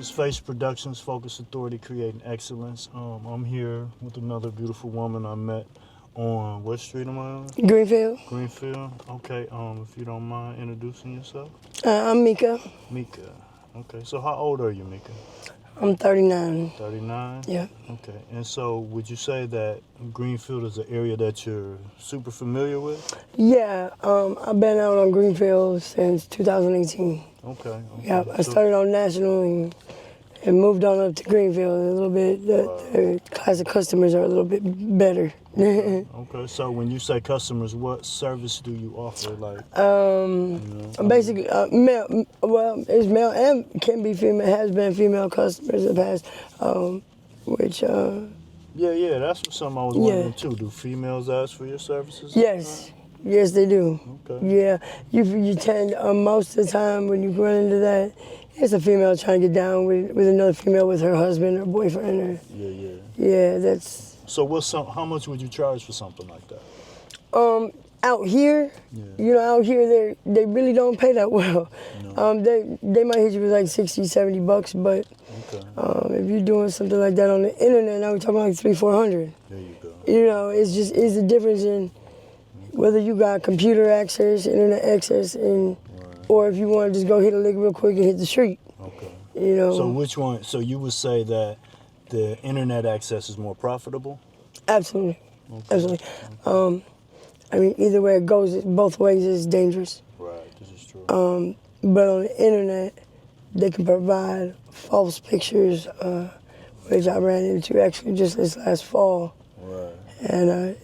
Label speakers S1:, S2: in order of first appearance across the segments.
S1: is F.A.C.E Productions, Focus Authority, Creating Excellence. I'm here with another beautiful woman I met on, what street am I on?
S2: Greenfield.
S1: Greenfield. Okay, if you don't mind introducing yourself.
S2: I'm Mika.
S1: Mika. Okay, so how old are you, Mika?
S2: I'm 39.
S1: 39?
S2: Yeah.
S1: Okay, and so would you say that Greenfield is an area that you're super familiar with?
S2: Yeah, I've been out on Greenfield since 2018.
S1: Okay.
S2: Yeah, I started on National and moved on up to Greenfield a little bit. The class of customers are a little bit better.
S1: Okay, so when you say customers, what service do you offer? Like,
S2: Basically, male. Well, it's male and can be female. Has been female customers in the past, which.
S1: Yeah, that's something I was wondering too. Do females ask for your services?
S2: Yes, they do.
S1: Okay.
S2: Yeah, you tend most of the time when you run into that, it's a female trying to get down with another female with her husband or boyfriend or. Yeah, that's.
S1: So how much would you charge for something like that?
S2: Out here, out here they really don't pay that well. No. They might hit you with like $60-$70, but if you're doing something like that on the internet, now we're talking like $300-$400.
S1: There you go.
S2: You know, it's the difference in whether you got computer access, internet access, or if you want to just go hit a lick real quick and hit the street.
S1: Okay.
S2: You know.
S1: So which one? So you would say that the internet access is more profitable?
S2: Absolutely. Okay. Absolutely. I mean, either way it goes, both ways is dangerous.
S1: Right, this is true.
S2: But on the internet, they can provide false pictures, which I ran into actually just this last fall.
S1: Right.
S2: And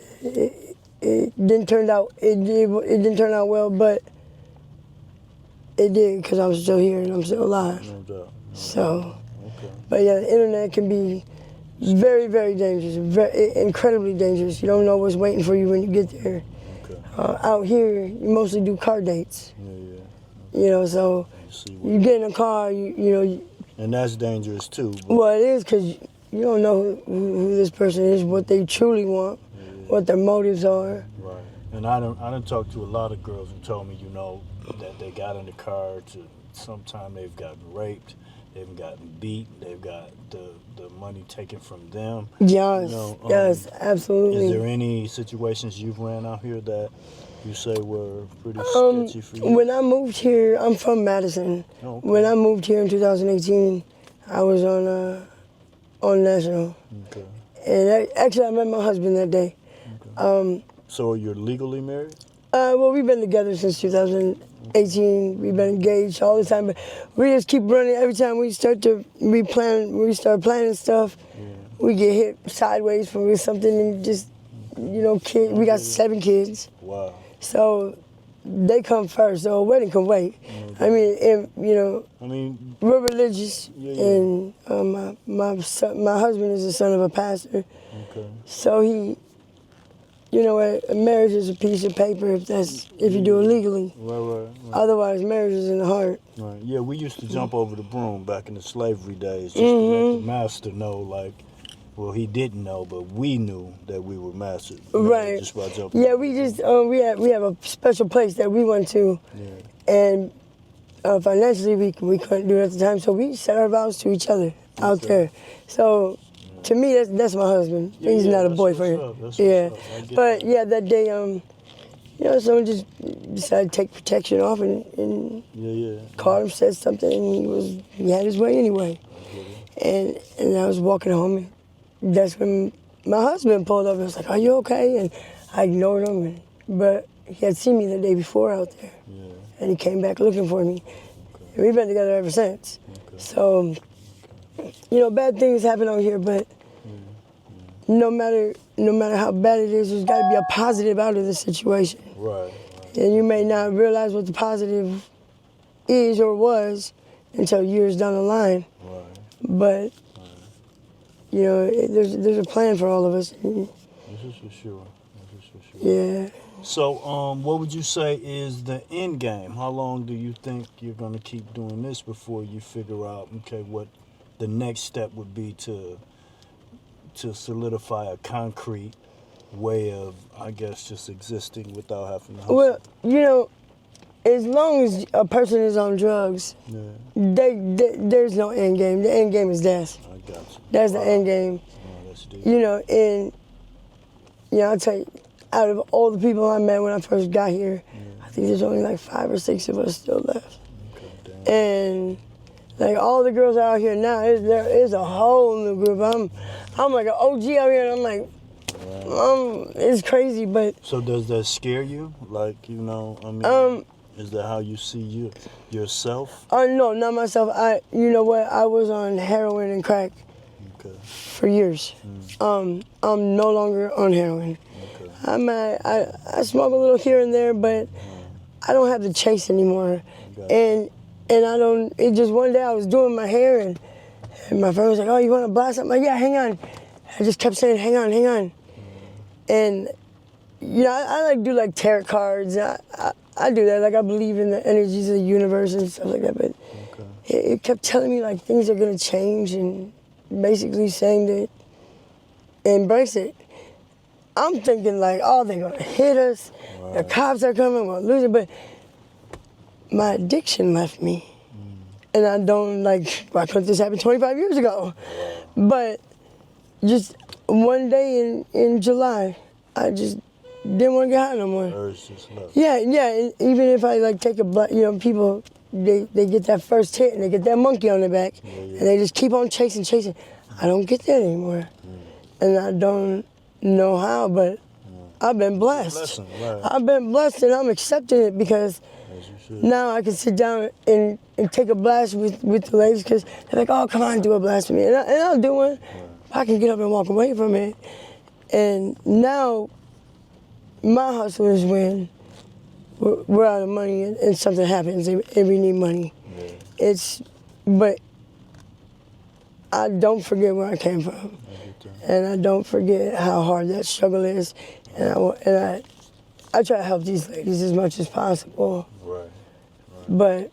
S2: it didn't turn out. It didn't turn out well, but it did because I'm still here and I'm still alive.
S1: No doubt.
S2: So, but yeah, the internet can be very, very dangerous, incredibly dangerous. You don't know what's waiting for you when you get there. Out here, you mostly do car dates. You know, so you get in a car, you know.
S1: And that's dangerous too.
S2: Well, it is because you don't know who this person is, what they truly want, what their motives are.
S1: Right. And I done talked to a lot of girls who told me, that they got in the car sometime they've gotten raped, they've gotten beat, they've got the money taken from them.
S2: Yes, yes, absolutely.
S1: Is there any situations you've ran out here that you say were pretty sketchy for you?
S2: When I moved here, I'm from Madison.
S1: Oh, okay.
S2: When I moved here in 2018, I was on National. Okay. And actually, I met my husband that day.
S1: Okay. So you're legally married?
S2: Well, we've been together since 2018. We've been engaged all the time, but we just keep running. Every time we start planning stuff, we get hit sideways from something and just, kids. We got 7 kids.
S1: Wow.
S2: So they come first. So a wedding can wait. I mean, we're religious, and my husband is the son of a pastor. Okay. So he. A marriage is a piece of paper if you do it legally.
S1: Right.
S2: Otherwise, marriage is in the heart.
S1: Right. Yeah, we used to jump over the broom back in the slavery days just to let the master know, he didn't know, but we knew that we were masters.
S2: Right.
S1: Just by jumping.
S2: Yeah, we just we have a special place that we went to, and financially we couldn't do it at the time, so we set our vows to each other out there. So. To me, that's my husband. He's not a boyfriend. But that day, someone just decided to take protection off and called him, said something, and he had his way anyway. And I was walking home, and that's when my husband pulled up and was like, "Are you okay?" And I ignored him, but he had seen me the day before out there, and he came back looking for me. And we've been together ever since. So. Bad things happen out here, but no matter how bad it is, there's got to be a positive out of the situation.
S1: Right.
S2: And you may not realize what the positive is or was until years down the line.
S1: Right.
S2: But there's a plan for all of us.
S1: This is for sure.
S2: Yeah.
S1: So, what would you say is the end game? How long do you think you're going to keep doing this before you figure out, what the next step would be to solidify a concrete way of, I guess, just existing without having to hustle?
S2: Well, as long as a person is on drugs, there's no end game. The end game is death.
S1: I got you.
S2: That's the end game.
S1: That's deep.
S2: You know, and I'll tell you, out of all the people I met when I first got here, I think there's only like 5 or 6 of us still left.
S1: Okay,
S2: And like all the girls out here now, there is a whole new group. I'm like an OG out here, and I'm like, it's crazy, but.
S1: So does that scare you? Like, you know, I mean, is that how you see yourself?
S2: No, not myself. You know what? I was on heroin and crack for years. I'm no longer on heroin. I smoke a little here and there, but I don't have the chase anymore. And I don't. It just one day I was doing my hair and my friend was like, "Oh, you want to blast?" I'm like, "Yeah, hang on." I just kept saying, "Hang on, hang on." And you know, I like do like tarot cards. I do that. Like I believe in the energies of the universe and stuff like that. But it kept telling me like things are gonna change and basically saying that embrace it. I'm thinking like, oh, they're gonna hit us. The cops are coming. We'll lose it. But my addiction left me, and I don't like. Why couldn't this happen 25 years ago? But just one day in July, I just didn't want to get high no more. Yeah. And even if I like take a black, you know, people they get that first hit and they get that monkey on their back, and they just keep on chasing. I don't get that anymore, and I don't know how, but I've been blessed. I've been blessed, and I'm accepting it because now I can sit down and take a blast with the ladies because they're like, "Oh, come on, do a blast with me," and I'll do one. I can get up and walk away from it. And now my hustle is when we're out of money and something happens and we need money. But I don't forget where I came from. And I don't forget how hard that struggle is. And I try to help these ladies as much as possible. But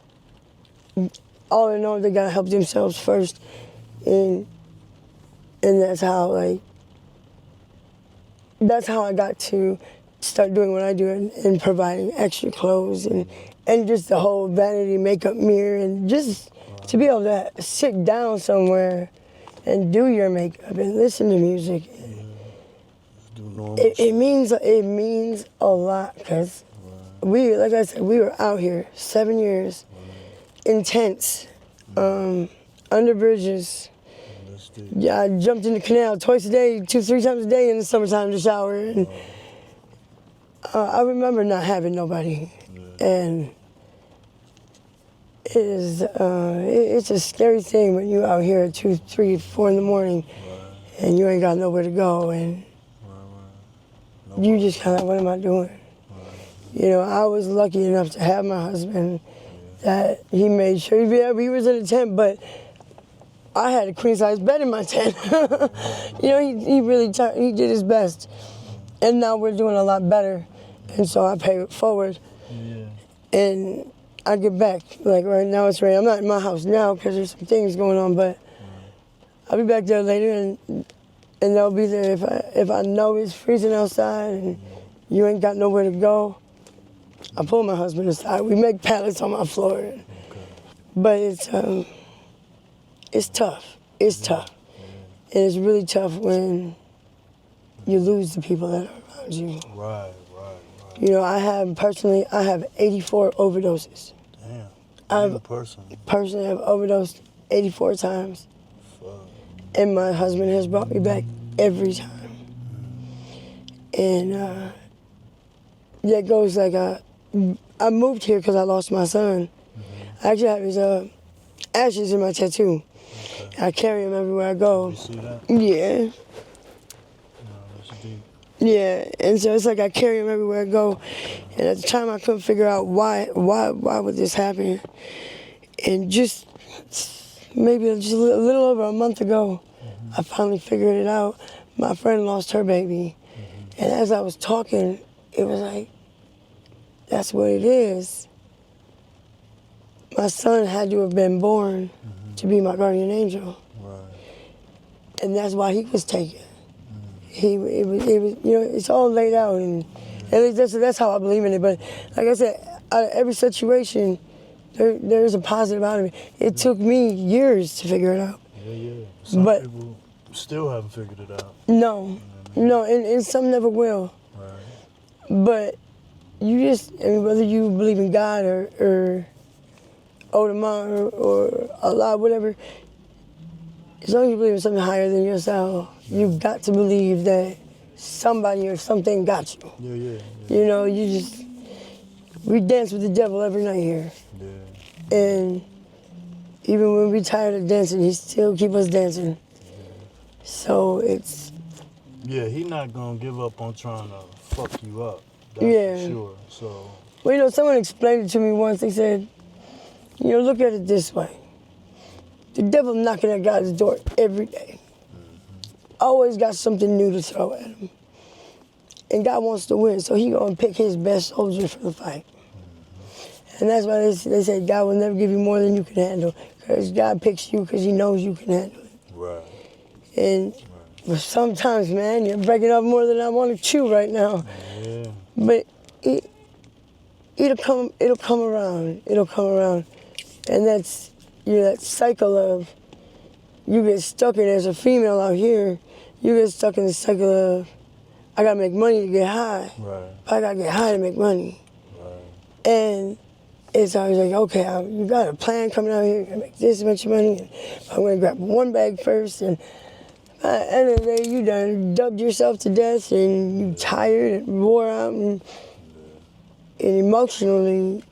S2: all in all, they gotta help themselves first. And that's how I got to start doing what I do and providing extra clothes and just the whole vanity makeup mirror and just to be able to sit down somewhere and do your makeup and listen to music. It means a lot because like I said, we were out here 7 years, intense, under bridges. Yeah, I jumped in the canal twice a day, 2-3 times a day in the summertime to shower. And I remember not having nobody. And it's a scary thing when you're out here at 2, 3, 4 in the morning and you ain't got nowhere to go. And you just kind of, what am I doing? You know, I was lucky enough to have my husband that he made sure he was in a tent, but I had a queen-size bed in my tent. You know, he really he did his best. And now we're doing a lot better. And so I pay it forward. And I get back. Like right now it's raining. I'm not in my house now because there's some things going on, but I'll be back there later and they'll be there if I know it's freezing outside and you ain't got nowhere to go. I pull my husband aside. We make pallets on my floor. But it's tough. It's tough. And it's really tough when you lose the people that are around you.
S1: Right.
S2: You know, I have 84 overdoses.
S1: Damn.
S2: I personally have overdosed 84 times.
S1: Fuck.
S2: And my husband has brought me back every time. And that goes like I moved here because I lost my son. I actually have his ashes in my tattoo. I carry him everywhere I go.
S1: You see that?
S2: Yeah.
S1: No, that's deep.
S2: Yeah, and so it's like I carry him everywhere I go. And at the time I couldn't figure out why would this happen. And just maybe just a little over a month ago, I finally figured it out. My friend lost her baby. And as I was talking, it was like, that's what it is. My son had to have been born to be my guardian angel.
S1: Right.
S2: And that's why he was taken. It was, you know, it's all laid out, and at least that's how I believe in it. But like I said, out of every situation, there's a positive out of it. It took me years to figure it out.
S1: Yeah. Some
S2: But-
S1: people still haven't figured it out.
S2: No, and some never will.
S1: Right.
S2: But you just, I mean, whether you believe in God or Odama or Allah, whatever, as long as you believe in something higher than yourself, you've got to believe that somebody or something got you.
S1: Yeah.
S2: You know, we dance with the devil every night here.
S1: Yeah.
S2: And even when we tired of dancing, he still keep us dancing. So it's...
S1: Yeah, he not gonna give up on trying to fuck you up. That's
S2: Yeah.
S1: for sure. So,
S2: Well, you know, someone explained it to me once. They said, you know, look at it this way. The devil knocking at God's door every day. Always got something new to throw at him. And God wants to win, so he gonna pick his best soldier for the fight. And that's why they say God will never give you more than you can handle. Because God picks you because he knows you can handle it.
S1: right.
S2: And but sometimes, man, you're breaking up more than I want to chew right now.
S1: Yeah.
S2: But it'll come around. It'll come around. And that's, you know, that cycle of, you get stuck in, as a female out here, you get stuck in the cycle of, I gotta make money to get high.
S1: Right.
S2: But I gotta get high to make money.
S1: Right.
S2: And it's always like, okay, you got a plan coming out here, you gotta make this much money, and I'm gonna grab one bag first, and at the end of the day, you done dubbed yourself to death, and you tired and wore out, and emotionally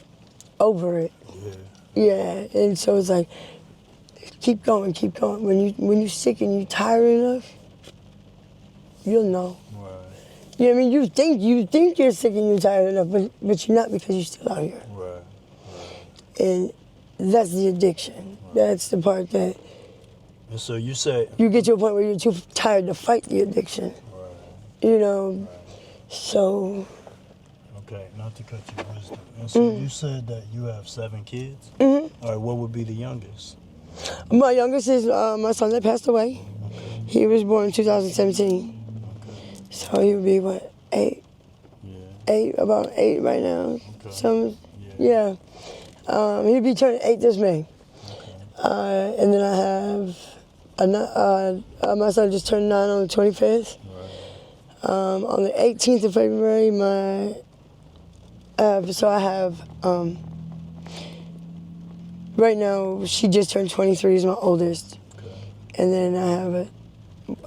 S2: over it.
S1: Yeah.
S2: Yeah, and so it's like, keep going. When you sick and you tired enough, you'll know.
S1: Right.
S2: You know what I mean? You think you're sick and you're tired enough, but you're not, because you're still out here.
S1: Right.
S2: And that's the addiction. That's the part that
S1: And so you say.
S2: you get to a point where you're too tired to fight the addiction.
S1: Right.
S2: You know, so.
S1: Okay, not to cut your wisdom. And so you said that you have 7 kids?
S2: Mm-hmm.
S1: All right, what would be the youngest?
S2: My youngest is my son that passed away.
S1: Okay.
S2: He was born in 2017.
S1: Okay.
S2: So he would be, what, 8?
S1: Yeah.
S2: 8, about 8 right now.
S1: Okay.
S2: Yeah. He'd be turning 8 this May.
S1: Okay.
S2: And then I have, my son just turned 9 on the 25th.
S1: Right.
S2: On the 18th of February, I have, right now, she just turned 23, is my oldest.
S1: Okay.
S2: And then I have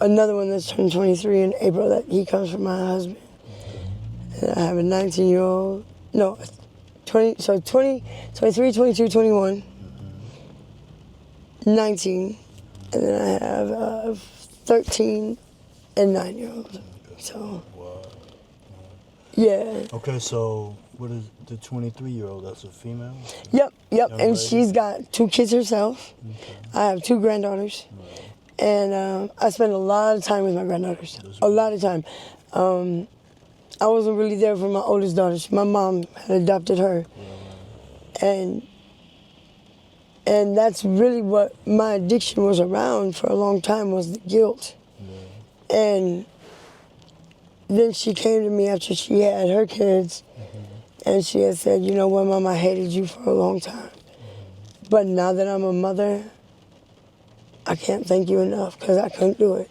S2: another one that's turned 23 in April, that he comes from my husband.
S1: Okay.
S2: And I have a 19-year-old, no, 20, so 20, 23, 22, 21, 19, and then I have 13 and 9-year-olds.
S1: Okay.
S2: So,
S1: Wow.
S2: yeah.
S1: Okay, so what is the 23-year-old? That's a female?
S2: Yep.
S1: Young
S2: And
S1: lady?
S2: she's got 2 kids herself.
S1: Okay.
S2: I have 2 granddaughters.
S1: Right.
S2: And I spend a lot of time with my granddaughters. A lot of time. I wasn't really there for my oldest daughter. My mom had adopted her. And that's really what my addiction was around for a long time, was the guilt.
S1: Yeah.
S2: And then she came to me after she had her kids, and she had said, you know what, Mom, I hated you for a long time. But now that I'm a mother, I can't thank you enough, because I couldn't do it.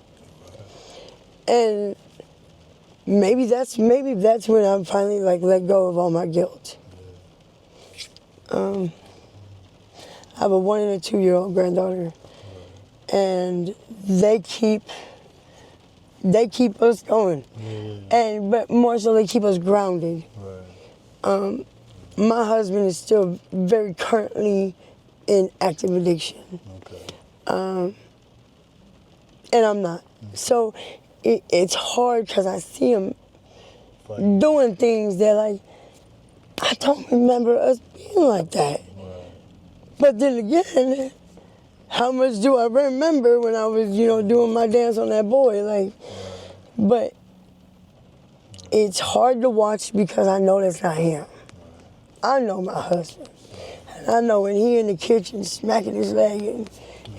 S2: And maybe that's when I finally let go of all my guilt. I have a 1 and a 2-year-old granddaughter, and they keep us going, but more so they keep us grounded.
S1: Right.
S2: My husband is still very currently in active addiction,
S1: Okay.
S2: and I'm not. So it's hard, because I see him
S1: Fight.
S2: doing things that, like, I don't remember us being like that.
S1: Right.
S2: But then again, how much do I remember when I was, doing my dance on that boy? Like, but it's hard to watch, because I know that's not him. I know my husband. And I know when he in the kitchen smacking his leg, and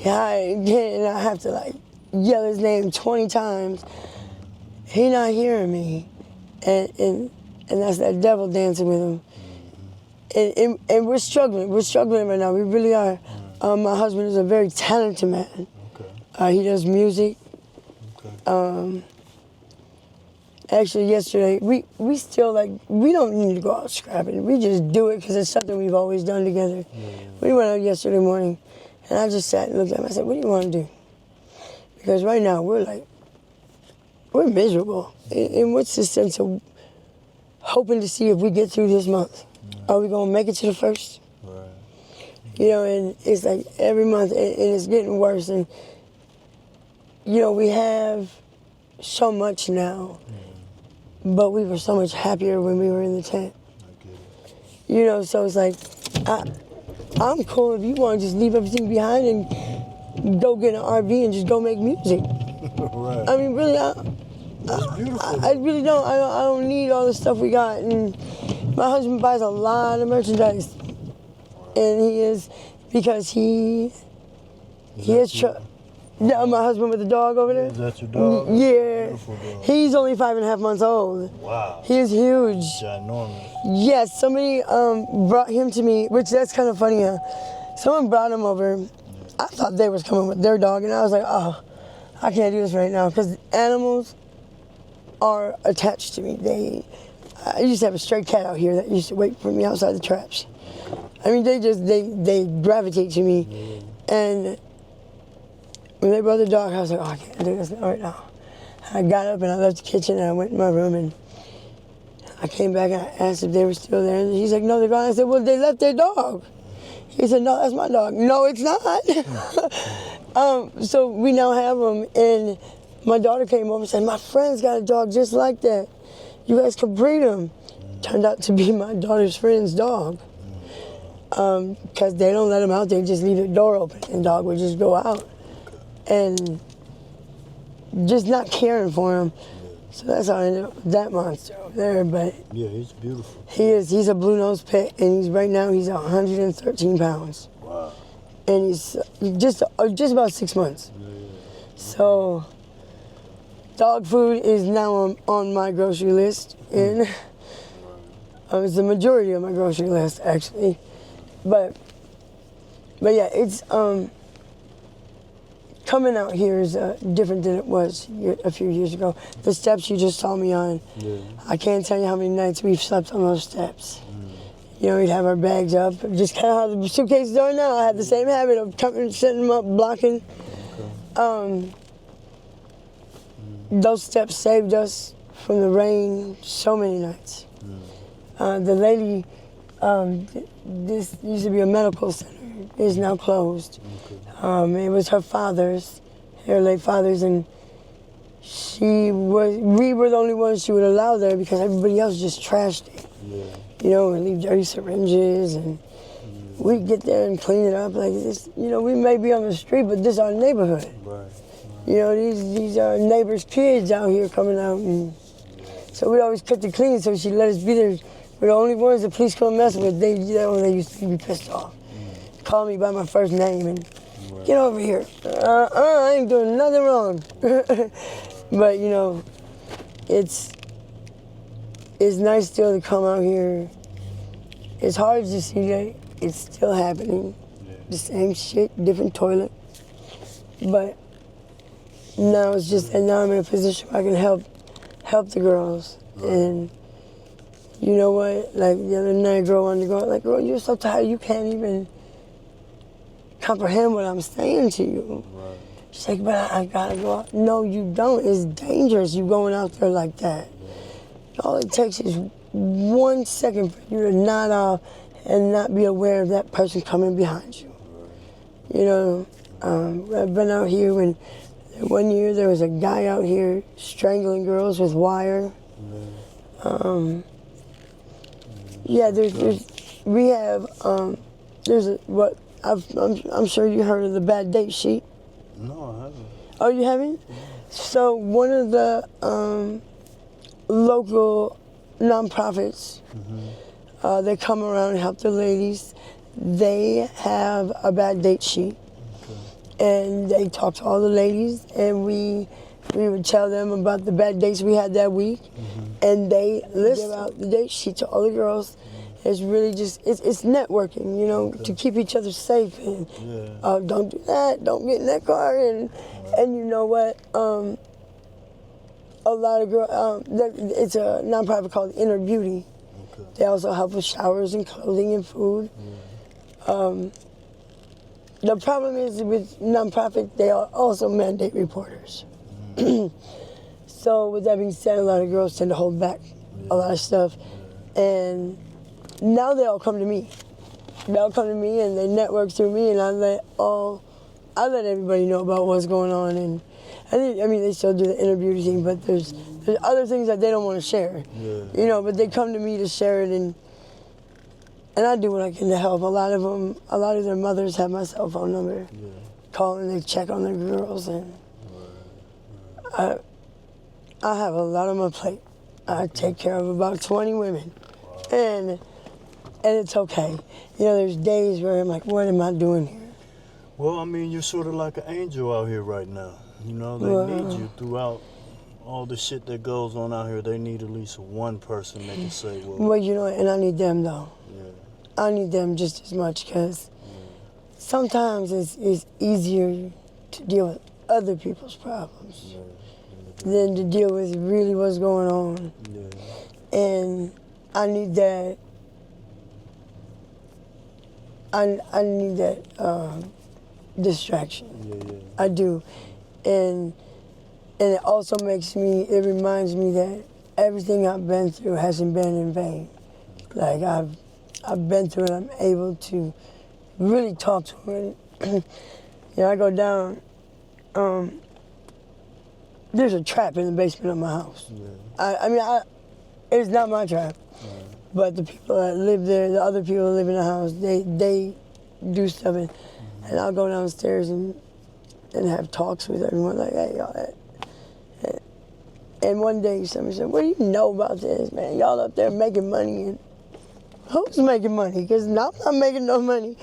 S2: I have to yell his name 20 times, he not hearing me. And that's that devil dancing with him. and we're struggling. We're struggling right now. We really are. My husband is a very talented man.
S1: Okay.
S2: He does music.
S1: Okay.
S2: Actually, yesterday, we still we don't need to go out scrapping. We just do it because it's something we've always done together.
S1: Yeah.
S2: We went out yesterday morning, and I just sat and looked at him. I said, what do you want to do? Because right now, we're miserable. And what's the sense of hoping to see if we get through this month? Are we going to make it to the first?
S1: Right.
S2: You know, and it's like every month, and it's getting worse. And, you know, we have so much now, but we were so much happier when we were in the tent.
S1: I get it.
S2: You know, so it's like, I'm cool if you want to just leave everything behind and go get an RV and just go make music.
S1: Right.
S2: I mean, really,
S1: That's beautiful.
S2: I really don't. I don't need all the stuff we got. And my husband buys a lot of merchandise, and he is because he is. Yeah, my husband with the dog over there.
S1: Is that your dog?
S2: Yeah.
S1: Beautiful dog.
S2: He's only 5.5 months old.
S1: Wow.
S2: He is huge.
S1: Ginormous.
S2: Yes, somebody brought him to me, which that's kind of funny. Someone brought him over. I thought they was coming with their dog, and I was like, oh, I can't do this right now because animals are attached to me. I used to have a stray cat out here that used to wait for me outside the traps. I mean, they gravitate to me, and when they brought the dog, I was like, oh, I can't do this right now. I got up and I left the kitchen and I went in my room and I came back and I asked if they were still there. And he's like, no, they're gone. I said, well, they left their dog. He said, no, that's my dog. No, it's not. So we now have them, and my daughter came over and said, my friend's got a dog just like that. You guys can breed him. Turned out to be my daughter's friend's dog. Because they don't let him out, they just leave the door open and the dog would just go out. And just not caring for him. So that's how I ended up with that monster over there. But
S1: Yeah, he's beautiful.
S2: he's a blue-nosed pet, and right now he's 113 pounds.
S1: Wow.
S2: And he's just about 6 months.
S1: Yeah.
S2: So dog food is now on my grocery list, and it's the majority of my grocery list actually. But yeah, it's coming out here is different than it was a few years ago. The steps you just saw me on,
S1: Yeah.
S2: I can't tell you how many nights we've slept on those steps. You know, we'd have our bags up, just kind of how the suitcases are now. I had the same habit of coming, setting them up, blocking. Those steps saved us from the rain so many nights. The lady, this used to be a medical center, is now closed. It was her late father's, and we were the only ones she would allow there because everybody else just trashed it.
S1: Yeah.
S2: You know, and leave dirty syringes, and we'd get there and clean it up like this. You know, we may be on the street, but this is our neighborhood.
S1: Right.
S2: You know, these are neighbors' kids out here coming out, and so we always kept it clean. So she let us be there. We're the only ones the police come mess with. They used to be pissed off. Call me by my first name and get over here. I ain't doing nothing wrong. But you know, it's nice still to come out here. It's hard to see that it's still happening.
S1: Yeah.
S2: The same shit, different toilet. But now it's just, and now I'm in a position where I can help the girls.
S1: Right.
S2: And you know what? Like the other night, a girl wanted to go out, like, girl, you're so tired, you can't even comprehend what I'm saying to you.
S1: Right.
S2: She's like, but I gotta go out. No, you don't. It's dangerous, you going out there like that. All it takes is 1 second for you to nod off and not be aware of that person coming behind you. You know, I've been out here when one year there was a guy out here strangling girls with wire. Yeah, we have, I'm sure you heard of the bad date sheet.
S1: No, I haven't.
S2: Oh, you haven't? So one of the local nonprofits, they come around and help the ladies. They have a bad date sheet, and they talk to all the ladies, and we would tell them about the bad dates we had that week, and they give out the date sheet to all the girls, It's really just it's networking, you know, to keep each other safe and don't do that, don't get in that car and you know what? A lot of girls, it's a nonprofit called Inner Beauty.
S1: Okay.
S2: They also help with showers and clothing and food. The problem is with nonprofit, they are also mandate reporters. So with that being said, a lot of girls tend to hold back a lot of stuff. And now they all come to me. They'll come to me and they network through me, and I let everybody know about what's going on. And I mean, they still do the Inner Beauty thing, but there's other things that they don't want to share. You know, but they come to me to share it, and I do what I can to help. A lot of their mothers have my cell phone number. Call and they check on their girls, and I have a lot on my plate. I take care of about 20 women, and it's okay. You know, there's days where I'm like, what am I doing here?
S1: Well, I mean, you're sort of like an angel out here right now. You know, they need you throughout all the shit that goes on out here. They need at least one person that can say, well,
S2: you know, and I need them though. I need them just as much, because sometimes it's easier to deal with other people's problems than to deal with really what's going on. And I need that. I need that distraction. I do, and it also it reminds me that everything I've been through hasn't been in vain. Like I've been through it. I'm able to really talk to her. You know, I go down. There's a trap in the basement of my house. I mean, it's not my trap, but the people that live there, the other people that live in the house, they do stuff, and I'll go downstairs and have talks with everyone, like, hey, y'all. And one day somebody said, what do you know about this, man? Y'all up there making money, and who's making money? Because I'm not making no money.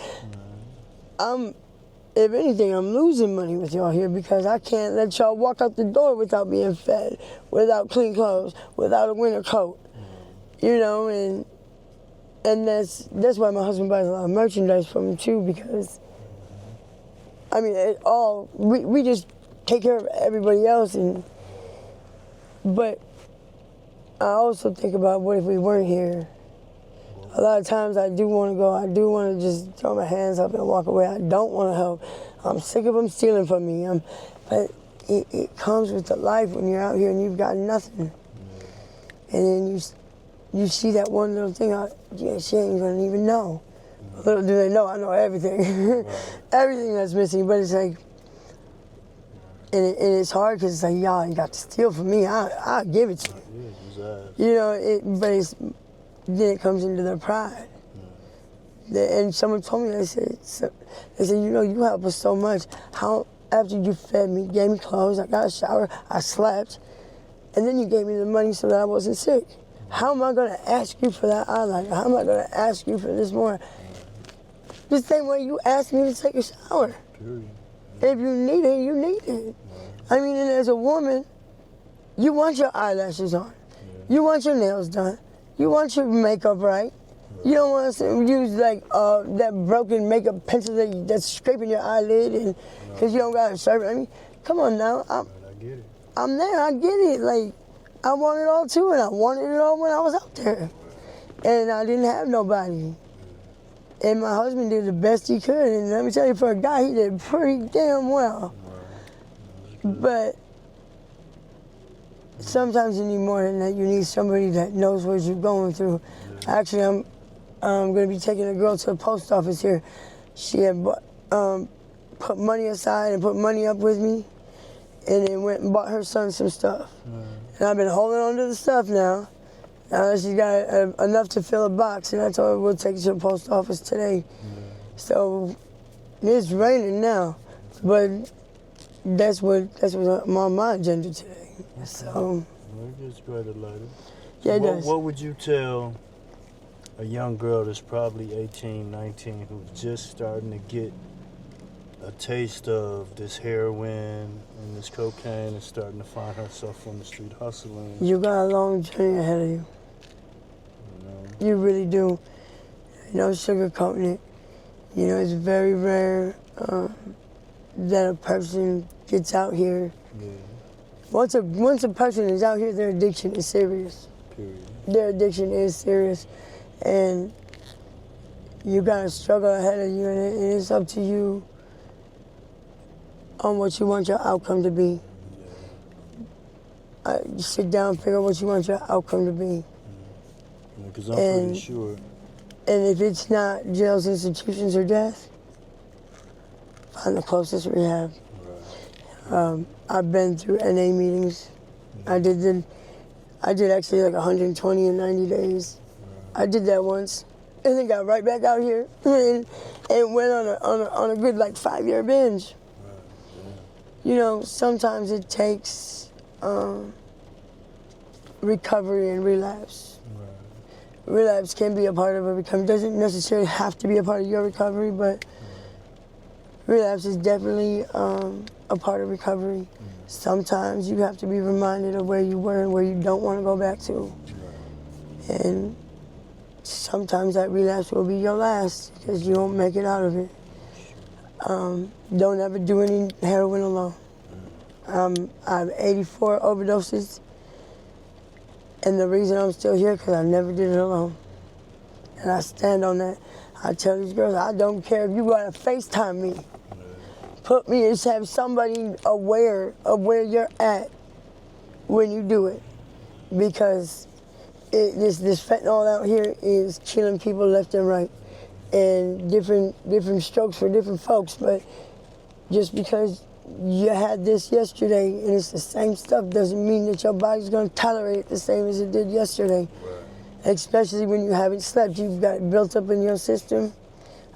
S2: If anything, I'm losing money with y'all here, because I can't let y'all walk out the door without being fed, without clean clothes, without a winter coat. You know, and that's why my husband buys a lot of merchandise from me too, because I mean, we just take care of everybody else, but I also think about, what if we weren't here? A lot of times I do want to go. I do want to just throw my hands up and walk away. I don't want to help. I'm sick of them stealing from me. But it comes with the life when you're out here and you've got nothing. And then you see that one little thing, yeah, she ain't going to even know. Little do they know, I know everything. Everything that's missing. But it's like, and it's hard, because it's like, y'all ain't got to steal from me. I'll give it to you. You know, then it comes into their pride. And someone told me, they said, you know, you help us so much. How, after you fed me, gave me clothes, I got a shower, I slept, and then you gave me the money so that I wasn't sick. How am I going to ask you for that eyeliner? How am I going to ask you for this more? The same way you asked me to take a shower. If you need it, you need it. I mean, and as a woman, you want your eyelashes on. You want your nails done. You want your makeup right. You don't want to use like that broken makeup pencil that's scraping your eyelid, and because you don't got a shirt. I mean, come on now.
S1: I get it.
S2: I'm there. I get it. Like, I want it all too, and I wanted it all when I was out there, and I didn't have nobody. And my husband did the best he could, and let me tell you, for a guy, he did pretty damn well. But sometimes you need more than that. You need somebody that knows what you're going through. Actually, I'm going to be taking a girl to the post office here. She had put money aside and put money up with me, and then went and bought her son some stuff. And I've been holding on to the stuff now. Now she's got enough to fill a box, and I told her we'll take it to the post office today. So it's raining now, but that's what's on my agenda today. So
S1: it gets brighter later.
S2: Yeah, it does.
S1: What would you tell a young girl that's probably 18, 19, who's just starting to get a taste of this heroin and this cocaine and starting to find herself on the street hustling?
S2: You got a long journey ahead of you. You really do. no sugarcoating it. You know, it's very rare that a person gets out here.
S1: Yeah.
S2: Once a person is out here, their addiction is serious.
S1: Period.
S2: Their addiction is serious, and you got a struggle ahead of you, and it's up to you on what you want your outcome to be. You sit down and figure out what you want your outcome to be.
S1: Because I'm pretty sure.
S2: And if it's not jails, institutions, or death, find the closest rehab.
S1: Right.
S2: I've been through NA meetings. I did actually like 120 in 90 days. I did that once, and then got right back out here and went on a good like 5-year binge. You know, sometimes it takes recovery and relapse. Relapse can be a part of a recovery. It doesn't necessarily have to be a part of your recovery, but relapse is definitely a part of recovery. Sometimes you have to be reminded of where you were and where you don't want to go back to. And sometimes that relapse will be your last because you won't make it out of it. Don't ever do any heroin alone. I have 84 overdoses, and the reason I'm still here because I never did it alone. And I stand on that. I tell these girls, I don't care if you gotta FaceTime me. Put me and have somebody aware of where you're at when you do it, because this fentanyl out here is killing people left and right, and different strokes for different folks. But just because you had this yesterday and it's the same stuff doesn't mean that your body's gonna tolerate it the same as it did yesterday. Especially when you haven't slept, you've got it built up in your system.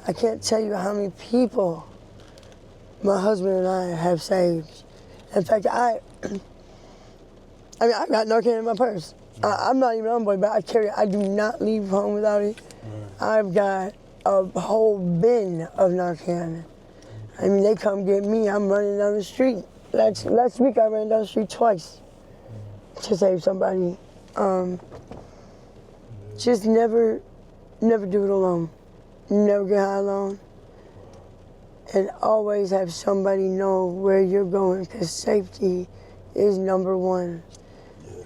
S2: I can't tell you how many people my husband and I have saved. In fact, I got Narcan in my purse. I'm not even on board, but I carry it. I do not leave home without it. I've got a whole bin of Narcan. I mean, they come get me, I'm running down the street. Last week I ran down the street twice to save somebody. Just never do it alone. Never get high alone. And always have somebody know where you're going, because safety is number one.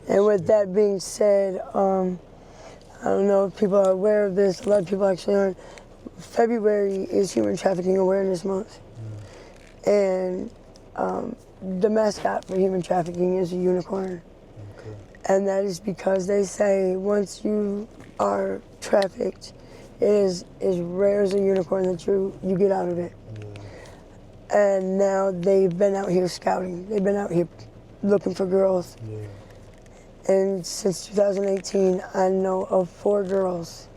S2: And with that being said, I don't know if people are aware of this, a lot of people actually aren't. February is Human Trafficking Awareness Month. And the mascot for human trafficking is a unicorn. And that is because they say once you are trafficked, it is as rare as a unicorn that you get out of it. And now they've been out here scouting. They've been out here looking for girls. And since 2018, I know of 4 girls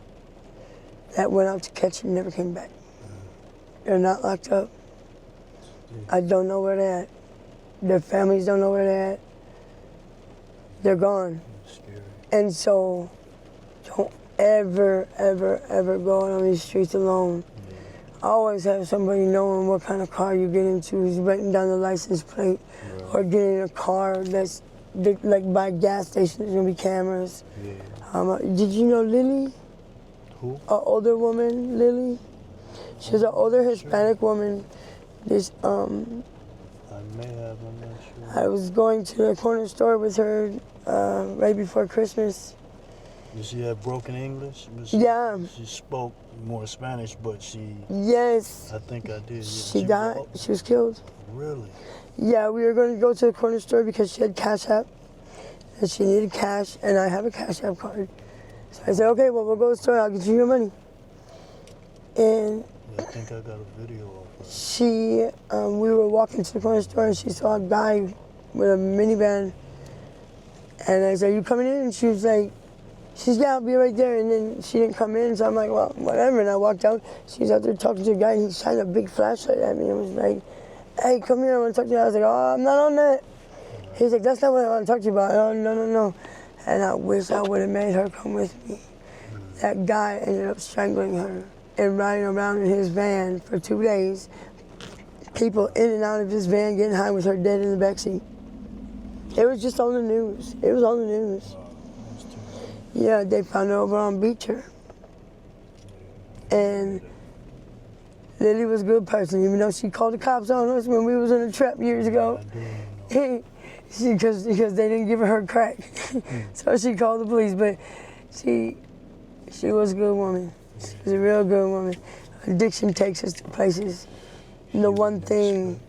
S2: that went out to catch and never came back. They're not locked up. I don't know where they're at. Their families don't know where they're at. They're gone. And so don't ever, ever, ever go out on these streets alone. Always have somebody knowing what kind of car you get into, who's writing down the license plate, or getting in a car that's like by a gas station. There's gonna be cameras. Did you know Lily?
S1: Who?
S2: An older woman, Lily. She's an older Hispanic woman. This
S1: I may have, I'm not sure.
S2: I was going to the corner store with her right before Christmas.
S1: Did she have broken English?
S2: Yeah.
S1: She spoke more Spanish, but she...
S2: Yes.
S1: I think I did. Yeah.
S2: She died. She was killed.
S1: Really?
S2: Yeah, we were going to go to the corner store because she had Cash App. And she needed cash, and I have a Cash App card. So I said, okay, well, we'll go to the store. I'll get you your money. And...
S1: Yeah, I think I got a video of her.
S2: She, we were walking to the corner store, and she saw a guy with a minivan. And I said, you coming in? And she was like, yeah, I'll be right there. And then she didn't come in, so I'm like, well, whatever. And I walked out. She was out there talking to a guy, and he shined a big flashlight at me and was like, hey, come here, I want to talk to you. I was like, oh, I'm not on that. He's like, that's not what I want to talk to you about. Oh, no. And I wish I would have made her come with me. That guy ended up strangling her and riding around in his van for 2 days. People in and out of his van getting high with her dead in the backseat. It was just on the news. It was on the news. Yeah, they found her over on Beecher. And Lily was a good person, even though she called the cops on us when we was in a trap years ago. Because they didn't give her crack. So she called the police, but she was a good woman. She was a real good woman. Addiction takes us to places. And the one thing,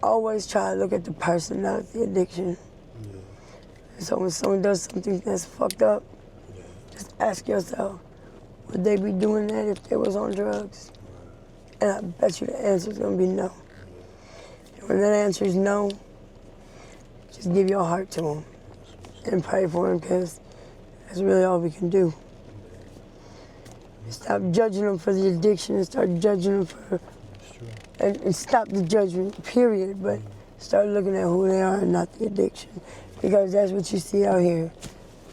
S2: always try to look at the person, not at the addiction. So when someone does something that's fucked up, just ask yourself, would they be doing that if they was on drugs? And I bet you the answer's gonna be no. And when that answer is no, just give your heart to them and pray for them, because that's really all we can do. Stop judging them for the addiction and start judging them for, and stop the judgment, period, but start looking at who they are and not the addiction, because that's what you see out here.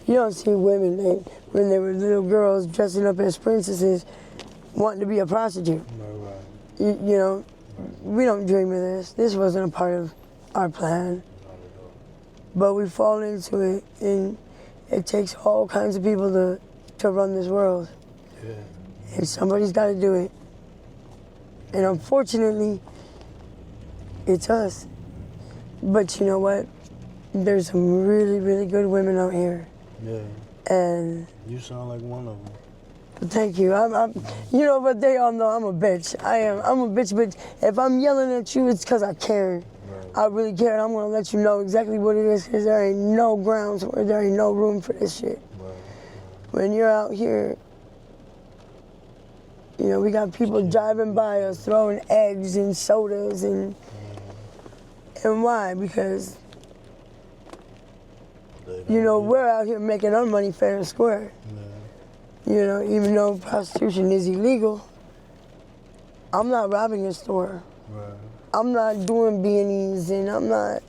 S2: You don't see women when they were little girls dressing up as princesses wanting to be a prostitute. You know, we don't dream of this. This wasn't a part of our plan. But we fall into it, and it takes all kinds of people to run this world. And somebody's got to do it. And unfortunately, it's us. But you know what? There's some really, really good women out here.
S1: Yeah.
S2: And
S1: you sound like one of them.
S2: Thank you. You know, but they all know I'm a bitch. I'm a bitch, but if I'm yelling at you, it's because I care. I really care, and I'm gonna let you know exactly what it is, because there ain't no grounds, or there ain't no room for this shit. When you're out here, you know, we got people driving by us, throwing eggs and sodas, and why? Because, you know, we're out here making our money fair and square. You know, even though prostitution is illegal, I'm not robbing a store. I'm not doing B&Es, and I'm not,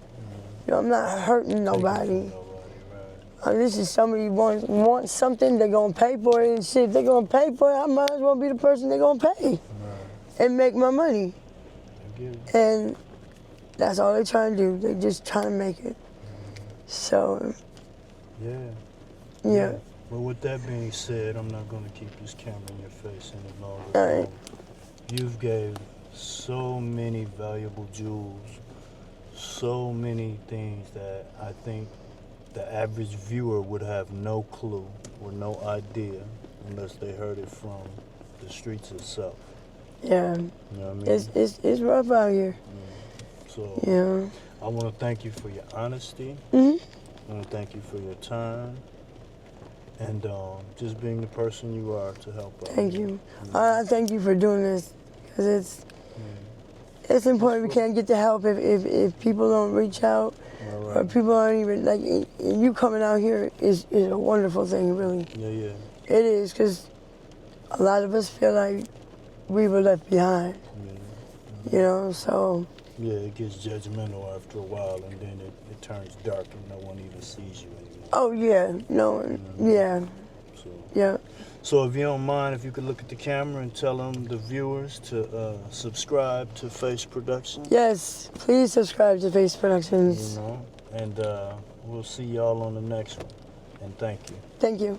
S2: you know, I'm not hurting nobody. This is somebody wants something, they're gonna pay for it, and shit, if they're gonna pay for it, I might as well be the person they're gonna pay and make my money. And that's all they're trying to do. They're just trying to make it. So, yeah.
S1: Well, with that being said, I'm not going to keep this camera in your face any longer.
S2: All right.
S1: You've gave so many valuable jewels, so many things that I think the average viewer would have no clue or no idea unless they heard it from the streets itself.
S2: Yeah.
S1: You know what I mean?
S2: It's rough out here.
S1: So
S2: Yeah.
S1: I want to thank you for your honesty.
S2: I
S1: want to thank you for your time. And just being the person you are to help out.
S2: Thank you. I thank you for doing this, because it's important. We can't get the help if people don't reach out, or people aren't even, like, you coming out here is a wonderful thing, really.
S1: Yeah.
S2: It is, because a lot of us feel like we were left behind. You know, so.
S1: Yeah, it gets judgmental after a while, and then it turns dark and no one even sees you anymore.
S2: Oh, yeah. No one. Yeah.
S1: So if you don't mind, if you could look at the camera and tell them, the viewers, to subscribe to F.A.C.E Productions.
S2: Yes, please subscribe to F.A.C.E Productions.
S1: You know, and we'll see y'all on the next one. And thank you.
S2: Thank you.